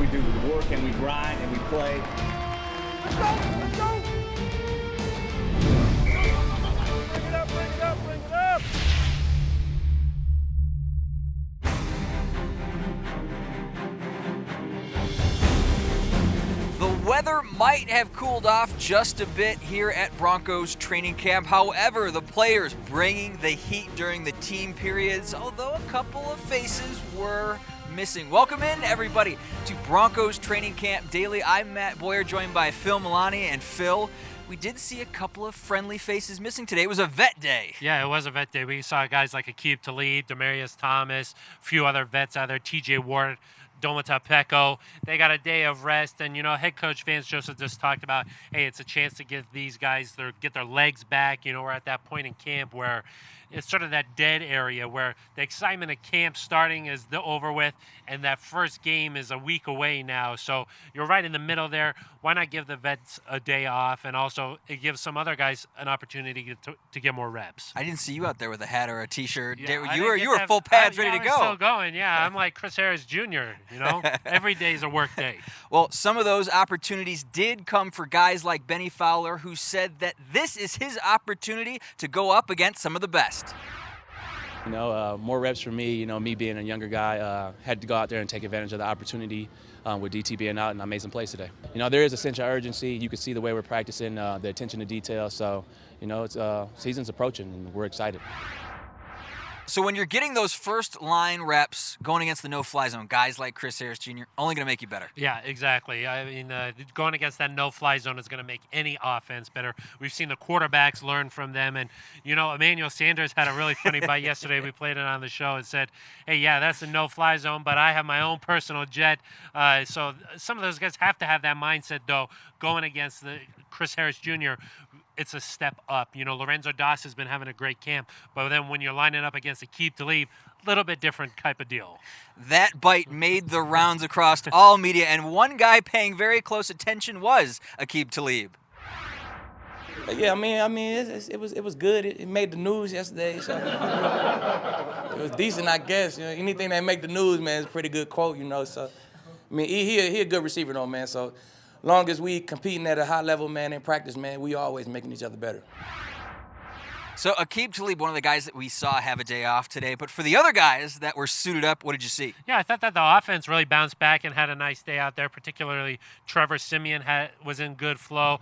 we do. We work and we grind and we play. Let's go! Let's go! Bring it up, bring it up, bring it up! The weather might have cooled off just a bit here at Broncos training camp. However, the players bringing the heat during the team periods, although a couple of faces were missing. Welcome in, everybody, to Broncos Training Camp Daily. I'm Matt Boyer, joined by Phil Milani. And Phil, we did see a couple of friendly faces missing today. It was a vet day. Yeah, it was a vet day. We saw guys like Aqib Talib, Demarius Thomas, a few other vets out there, TJ Ward, Domata Peko. They got a day of rest, and head coach Vance Joseph just talked about, hey, it's a chance to give these guys get their legs back. We're at that point in camp where it's sort of that dead area where the excitement of camp starting is over with, and that first game is a week away now. So you're right in the middle there. Why not give the vets a day off, and also it gives some other guys an opportunity to get more reps. I didn't see you out there with a hat or a T-shirt. Yeah, you were full pads ready to go. I'm still going. Yeah, I'm like Chris Harris Jr. Every day is a work day. Well, some of those opportunities did come for guys like Benny Fowler, who said that this is his opportunity to go up against some of the best. More reps for me. Me being a younger guy, had to go out there and take advantage of the opportunity with DT being out, and I made some plays today. There is a sense of urgency. You can see the way we're practicing, the attention to detail. So, it's season's approaching, and we're excited. So when you're getting those first line reps going against the no-fly zone, guys like Chris Harris Jr., only going to make you better. Yeah, exactly. I mean, going against that no-fly zone is going to make any offense better. We've seen the quarterbacks learn from them. And, Emmanuel Sanders had a really funny bite yesterday. We played it on the show and said, hey, yeah, that's a no-fly zone, but I have my own personal jet. So some of those guys have to have that mindset, though, going against the Chris Harris Jr., it's a step up. Lorenzo Doss has been having a great camp, but then when you're lining up against Aqib Talib, a little bit different type of deal. That bite made the rounds across all media, and one guy paying very close attention was Aqib Talib. Yeah, it was good. It made the news yesterday, so it was decent, I guess. Anything that make the news, man, is a pretty good quote. So he a good receiver, though, man. So long as we competing at a high level, man, in practice, man, we always making each other better. So Aqib Talib, one of the guys that we saw have a day off today, but for the other guys that were suited up, what did you see? Yeah, I thought that the offense really bounced back and had a nice day out there, particularly Trevor Siemian was in good flow,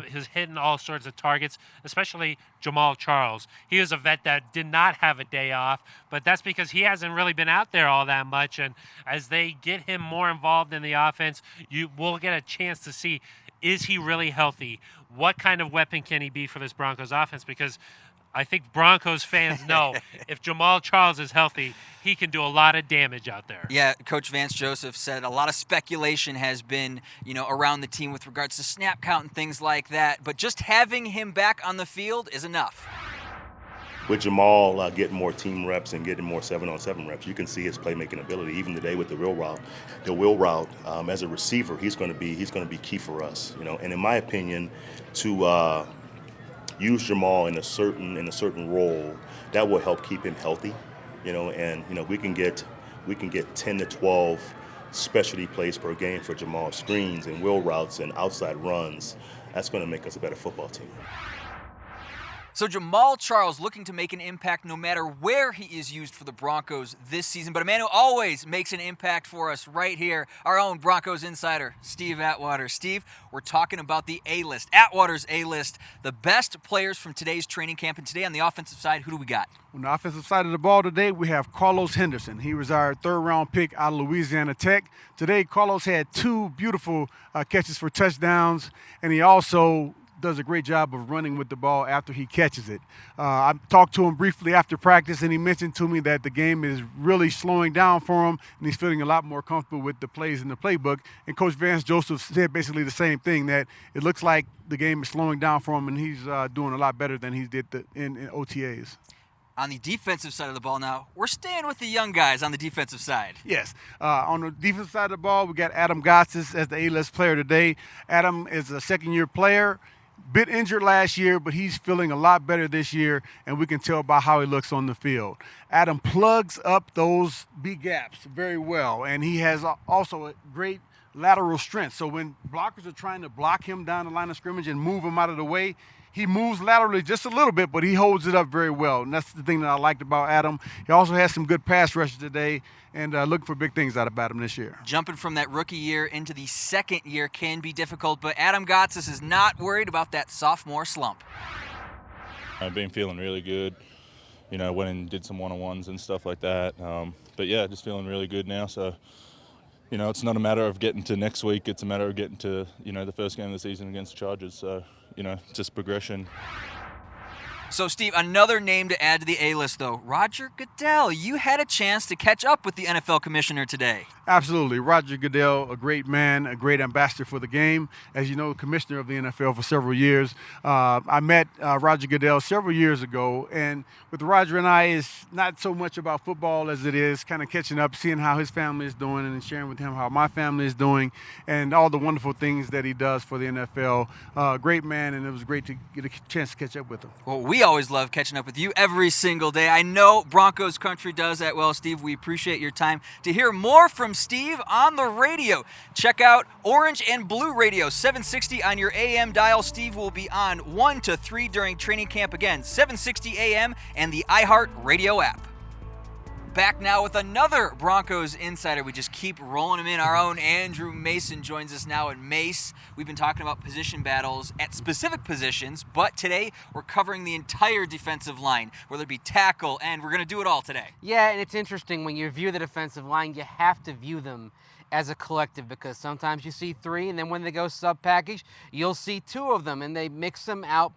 his hitting all sorts of targets, especially Jamal Charles. He was a vet that did not have a day off, but that's because he hasn't really been out there all that much, and as they get him more involved in the offense, you will get a chance to see, is he really healthy? What kind of weapon can he be for this Broncos offense? Because I think Broncos fans know if Jamal Charles is healthy, he can do a lot of damage out there. Yeah, Coach Vance Joseph said a lot of speculation has been, around the team with regards to snap count and things like that, but just having him back on the field is enough. With Jamal getting more team reps and getting more 7-on-7 reps, you can see his playmaking ability. Even today with the wheel route, as a receiver, he's going to be key for us. And in my opinion, to use Jamal in a certain role that will help keep him healthy. We can get 10 to 12 specialty plays per game for Jamal, screens and wheel routes and outside runs. That's going to make us a better football team. So Jamal Charles looking to make an impact no matter where he is used for the Broncos this season. But a man who always makes an impact for us right here, our own Broncos insider, Steve Atwater. Steve, we're talking about the A-list, Atwater's A-list, the best players from today's training camp. And today on the offensive side, who do we got? On the offensive side of the ball today, we have Carlos Henderson. He was our third-round pick out of Louisiana Tech. Today, Carlos had two beautiful catches for touchdowns, and he also does a great job of running with the ball after he catches it. I talked to him briefly after practice, and he mentioned to me that the game is really slowing down for him, and he's feeling a lot more comfortable with the plays in the playbook. And Coach Vance Joseph said basically the same thing, that it looks like the game is slowing down for him, and he's doing a lot better than he did in OTAs. On the defensive side of the ball now, we're staying with the young guys on the defensive side. Yes. On the defensive side of the ball, we got Adam Gotsis as the A-list player today. Adam is a second-year player. bit injured last year, but he's feeling a lot better this year, and we can tell by how he looks on the field. Adam plugs up those B gaps very well, and he has also a great lateral strength. So when blockers are trying to block him down the line of scrimmage and move him out of the way, he moves laterally just a little bit, but he holds it up very well. And that's the thing that I liked about Adam. He also has some good pass rushes today, and looking for big things out of Adam this year. Jumping from that rookie year into the second year can be difficult, but Adam Gotsis is not worried about that sophomore slump. I've been feeling really good. You know, went and did some one-on-ones and stuff like that. But yeah, just feeling really good now. So, you know, it's not a matter of getting to next week. It's a matter of getting to, you know, the first game of the season against the Chargers. So, you know, just progression. So, Steve, another name to add to the A-list, though. Roger Goodell. You had a chance to catch up with the NFL commissioner today. Absolutely. Roger Goodell, a great man, a great ambassador for the game. As you know, commissioner of the NFL for several years. I met Roger Goodell several years ago, and with Roger and I, it's not so much about football as it is kind of catching up, seeing how his family is doing, and sharing with him how my family is doing, and all the wonderful things that he does for the NFL. Great man, and it was great to get a chance to catch up with him. Well, we always love catching up with you every single day. I know Broncos country does that well, Steve. We appreciate your time. To hear more from Steve on the radio, check out Orange and Blue Radio, 760 on your AM dial. Steve will be on 1 to 3 during training camp again, 760 AM and the iHeart Radio app. Back now with another Broncos insider. We just keep rolling him in. Our own Andrew Mason joins us now. And Mace, we've been talking about position battles at specific positions, but today we're covering the entire defensive line, whether it be tackle, and we're going to do it all today. Yeah, and it's interesting when you view the defensive line, you have to view them as a collective, because sometimes you see 3, and then when they go sub-package, you'll see 2 of them, and they mix them out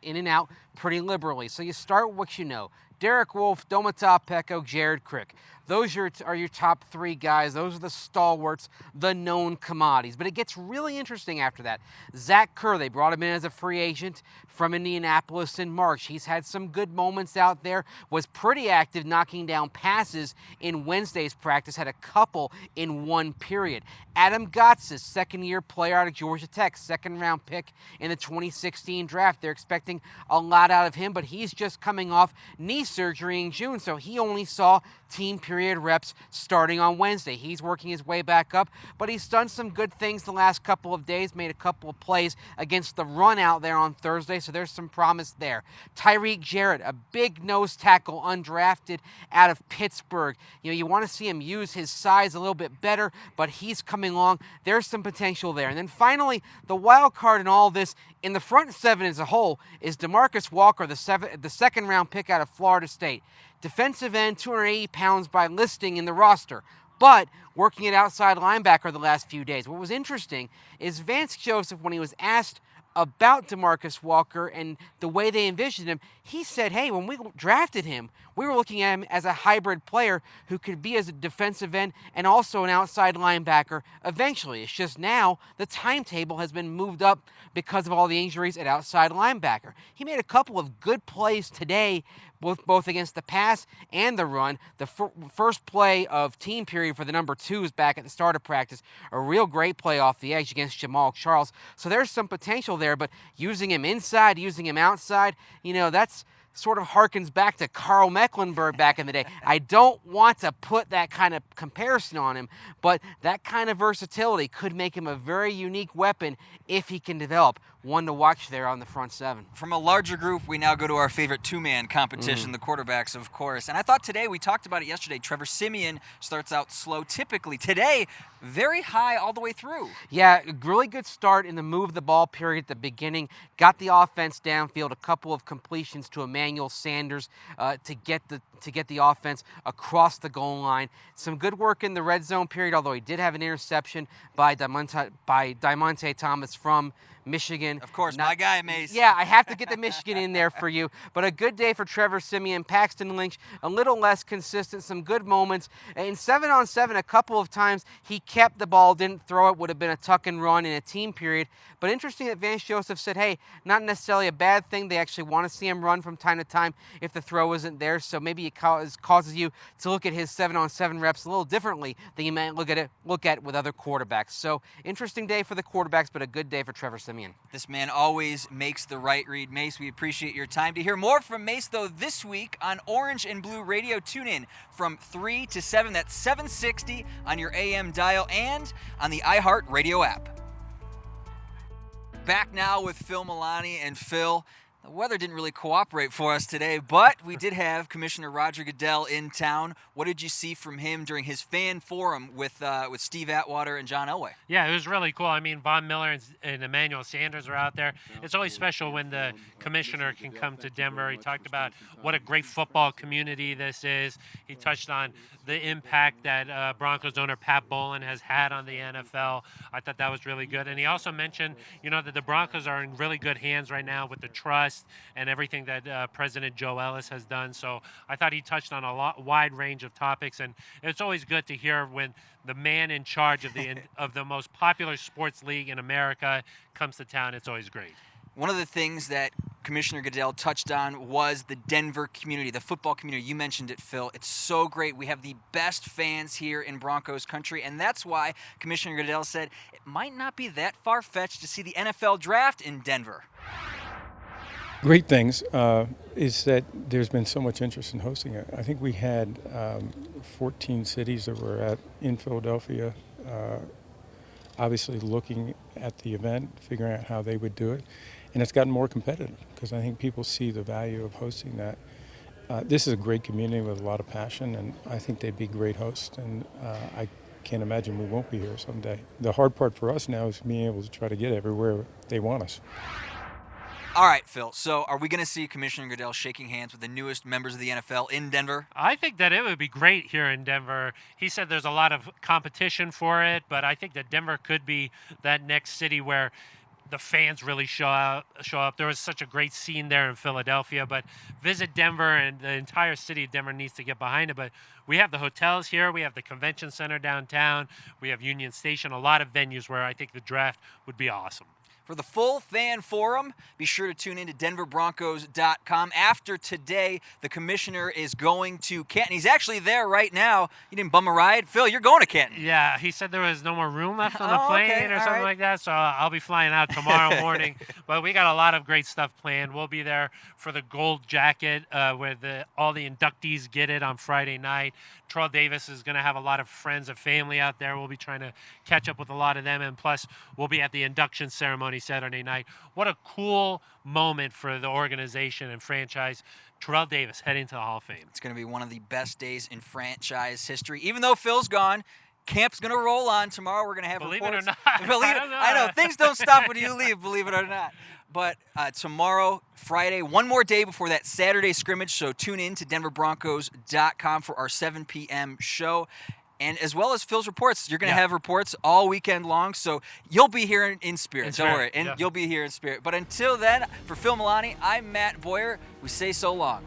in and out pretty liberally. So you start with what you know. Derek Wolfe, Domata Peko, Jared Crick. Those are your top 3 guys. Those are the stalwarts, the known commodities. But it gets really interesting after that. Zach Kerr, they brought him in as a free agent from Indianapolis in March. He's had some good moments out there, was pretty active knocking down passes in Wednesday's practice, had a couple in one period. Adam Gotsis, second-year player out of Georgia Tech, second-round pick in the 2016 draft. They're expecting a lot out of him, but he's just coming off knee surgery in June, so he only saw team period reps starting on Wednesday. He's working his way back up, but he's done some good things the last couple of days, made a couple of plays against the run out there on Thursday, so there's some promise there. Tyreek Jarrett, a big nose tackle, undrafted out of Pittsburgh. You know, you want to see him use his size a little bit better, but he's coming along. There's some potential there. And then finally, the wild card in all this, in the front 7 as a whole, is DeMarcus Walker, the second-round pick out of Florida State. Defensive end, 280 pounds by listing in the roster, but working at outside linebacker the last few days. What was interesting is Vance Joseph, when he was asked about DeMarcus Walker and the way they envisioned him, he said, hey, when we drafted him, we were looking at him as a hybrid player who could be as a defensive end and also an outside linebacker eventually. It's just now the timetable has been moved up because of all the injuries at outside linebacker. He made a couple of good plays today, both against the pass and the run. The first play of team period for the number 2s back at the start of practice, a real great play off the edge against Jamal Charles. So there's some potential there, but using him inside, using him outside, you know, that's sort of harkens back to Carl Mecklenburg back in the day. I don't want to put that kind of comparison on him, but that kind of versatility could make him a very unique weapon if he can develop. One to watch there on the front 7. From a larger group, we now go to our favorite 2-man competition, the quarterbacks, of course. And I thought today, we talked about it yesterday, Trevor Siemian starts out slow typically. Today, very high all the way through. Yeah, a really good start in the move the ball period at the beginning. Got the offense downfield, a couple of completions to Emmanuel Sanders to get the offense across the goal line. Some good work in the red zone period, although he did have an interception by Diamante Thomas from Michigan. Of course, my guy, Mace. Yeah, I have to get the Michigan in there for you. But a good day for Trevor Siemian. Paxton Lynch, a little less consistent, some good moments. In 7-on-7, a couple of times he kept the ball, didn't throw it, would have been a tuck and run in a team period. But interesting that Vance Joseph said, hey, not necessarily a bad thing. They actually want to see him run from time to time if the throw isn't there. So maybe you causes you to look at his 7-on-7 reps a little differently than you might look at with other quarterbacks. So interesting day for the quarterbacks, but a good day for Trevor Siemian. This man always makes the right read. Mace, we appreciate your time. To hear more from Mace, though, this week on Orange and Blue Radio, tune in from 3 to 7. That's 760 on your AM dial and on the iHeart Radio app. Back now with Phil Milani. And Phil, the weather didn't really cooperate for us today, but we did have Commissioner Roger Goodell in town. What did you see from him during his fan forum with Steve Atwater and John Elway? Yeah, it was really cool. I mean, Von Miller and Emmanuel Sanders are out there. It's always special when the commissioner can come to Denver. He talked about what a great football community this is. He touched on the impact that Broncos owner Pat Bowlen has had on the NFL. I thought that was really good. And he also mentioned, that the Broncos are in really good hands right now with the trust and everything that President Joe Ellis has done. So I thought he touched on a wide range of topics, and it's always good to hear when the man in charge of the most popular sports league in America comes to town. It's always great. One of the things that Commissioner Goodell touched on was the Denver community, the football community. You mentioned it, Phil. It's so great. We have the best fans here in Broncos country, and that's why Commissioner Goodell said it might not be that far-fetched to see the NFL draft in Denver. Great things is that there's been so much interest in hosting it. I think we had 14 cities that were in Philadelphia, obviously looking at the event, figuring out how they would do it. And it's gotten more competitive because I think people see the value of hosting that. This is a great community with a lot of passion, and I think they'd be great hosts. And I can't imagine we won't be here someday. The hard part for us now is being able to try to get everywhere they want us. All right, Phil. So are we going to see Commissioner Goodell shaking hands with the newest members of the NFL in Denver? I think that it would be great here in Denver. He said there's a lot of competition for it, but I think that Denver could be that next city where the fans really show up. There was such a great scene there in Philadelphia, but visit Denver, and the entire city of Denver needs to get behind it. But we have the hotels here. We have the convention center downtown. We have Union Station, a lot of venues where I think the draft would be awesome. For the full fan forum, be sure to tune in to denverbroncos.com. After today, the commissioner is going to Canton. He's actually there right now. He didn't bum a ride. Phil, you're going to Canton. Yeah, he said there was no more room left on the plane or something like that, so I'll be flying out tomorrow morning. But we got a lot of great stuff planned. We'll be there for the gold jacket where all the inductees get it on Friday night. Terrell Davis is going to have a lot of friends and family out there. We'll be trying to catch up with a lot of them, and plus we'll be at the induction ceremony Saturday night. What a cool moment for the organization and franchise. Terrell Davis heading to the Hall of Fame. It's going to be one of the best days in franchise history. Even though Phil's gone, camp's going to roll on tomorrow. We're going to have Believe reports. it or not. I know. Things don't stop when you leave, believe it or not. But tomorrow, Friday, one more day before that Saturday scrimmage, so tune in to denverbroncos.com for our 7 p.m. show. And as well as Phil's reports, you're going to have reports all weekend long, so you'll be here in spirit. Don't worry, and you'll be here in spirit. But until then, for Phil Milani, I'm Matt Boyer. We say so long.